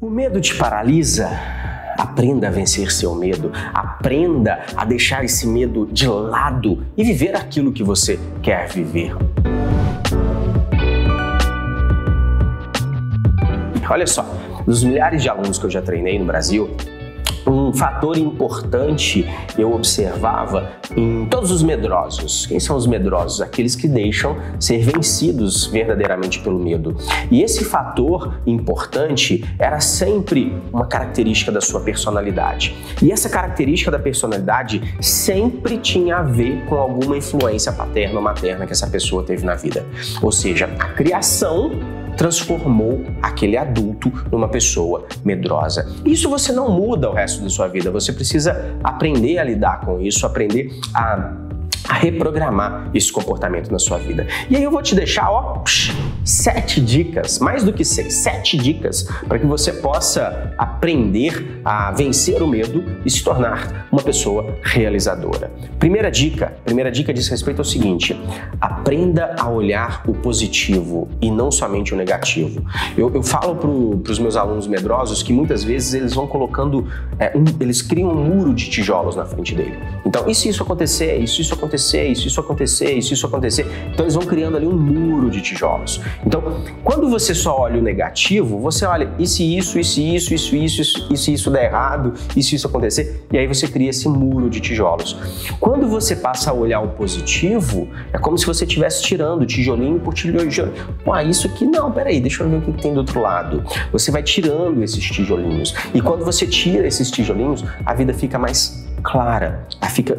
O medo te paralisa? Aprenda a vencer seu medo, aprenda a deixar esse medo de lado e viver aquilo que você quer viver. Olha só, dos milhares de alunos que eu já treinei no Brasil, um fator importante eu observava em todos os medrosos. Quem são os medrosos? Aqueles que deixam ser vencidos verdadeiramente pelo medo. E esse fator importante era sempre uma característica da sua personalidade. E essa característica da personalidade sempre tinha a ver com alguma influência paterna ou materna que essa pessoa teve na vida. Ou seja, a criação transformou aquele adulto numa pessoa medrosa. Isso você não muda o resto da sua vida, você precisa aprender a lidar com isso, aprender a reprogramar esse comportamento na sua vida. E aí eu vou te deixar, 7 dicas, mais do que 6, 7 dicas para que você possa aprender a vencer o medo e se tornar uma pessoa realizadora. Primeira dica diz respeito ao seguinte: aprenda a olhar o positivo e não somente o negativo. Eu falo para os meus alunos medrosos que muitas vezes eles vão colocando, eles criam um muro de tijolos na frente dele. Então, e se isso acontecer, isso acontecer, isso acontecer, isso acontecer? Então eles vão criando ali um muro de tijolos. Então, quando você só olha o negativo, você olha, e se isso der errado, e se isso acontecer? E aí você cria esse muro de tijolos. Quando você passa a olhar o positivo, é como se você estivesse tirando tijolinho por tijolinho. Isso aqui não, peraí, deixa eu ver o que tem do outro lado. Você vai tirando esses tijolinhos. E quando você tira esses tijolinhos, a vida fica mais clara,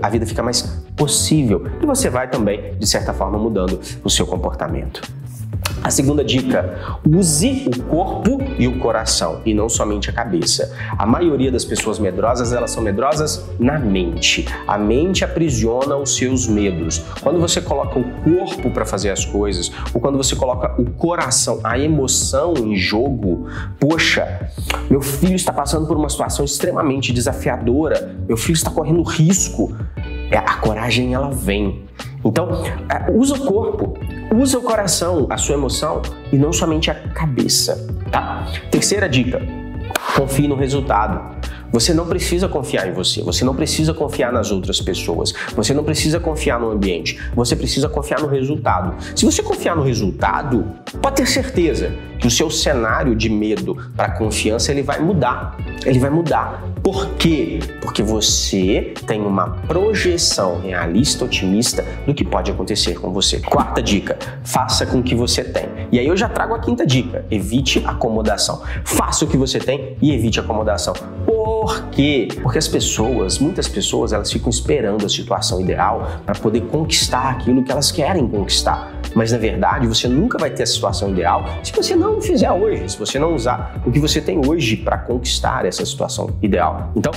a vida fica mais possível. E você vai também, de certa forma, mudando o seu comportamento. A segunda dica: use o corpo e o coração e não somente a cabeça. A maioria das pessoas medrosas, elas são medrosas na mente. A mente aprisiona os seus medos. Quando você coloca o corpo para fazer as coisas, ou quando você coloca o coração, a emoção em jogo, poxa, meu filho está passando por uma situação extremamente desafiadora, meu filho está correndo risco. A coragem, ela vem. Então, usa o corpo, usa o coração, a sua emoção e não somente a cabeça, tá? Terceira dica: confie no resultado. Você não precisa confiar em você, você não precisa confiar nas outras pessoas, você não precisa confiar no ambiente, você precisa confiar no resultado. Se você confiar no resultado, pode ter certeza que o seu cenário de medo para confiança ele vai mudar. Ele vai mudar. Por quê? Porque você tem uma projeção realista, otimista do que pode acontecer com você. Quarta dica: faça com o que você tem. E aí eu já trago a quinta dica: evite acomodação. Faça o que você tem e evite acomodação. Por quê? Porque muitas pessoas, elas ficam esperando a situação ideal para poder conquistar aquilo que elas querem conquistar. Mas na verdade, você nunca vai ter a situação ideal se você não fizer hoje, se você não usar o que você tem hoje para conquistar essa situação ideal. Então,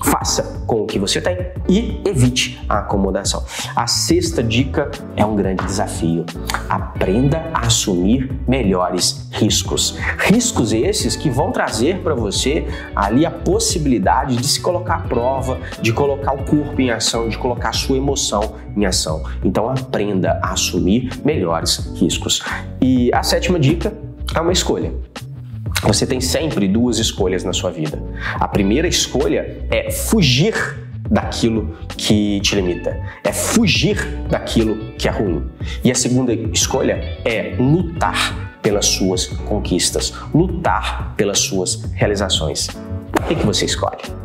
faça com o que você tem e evite a acomodação. A sexta dica é um grande desafio: aprenda a assumir melhores riscos. Riscos esses que vão trazer para você ali a possibilidade de se colocar à prova, de colocar o corpo em ação, de colocar a sua emoção em ação. Então, aprenda a assumir melhores riscos. E a sétima dica é uma escolha. Você tem sempre 2 escolhas na sua vida. A primeira escolha é fugir daquilo que te limita, é fugir daquilo que é ruim. E a segunda escolha é lutar pelas suas conquistas, lutar pelas suas realizações. O que você escolhe?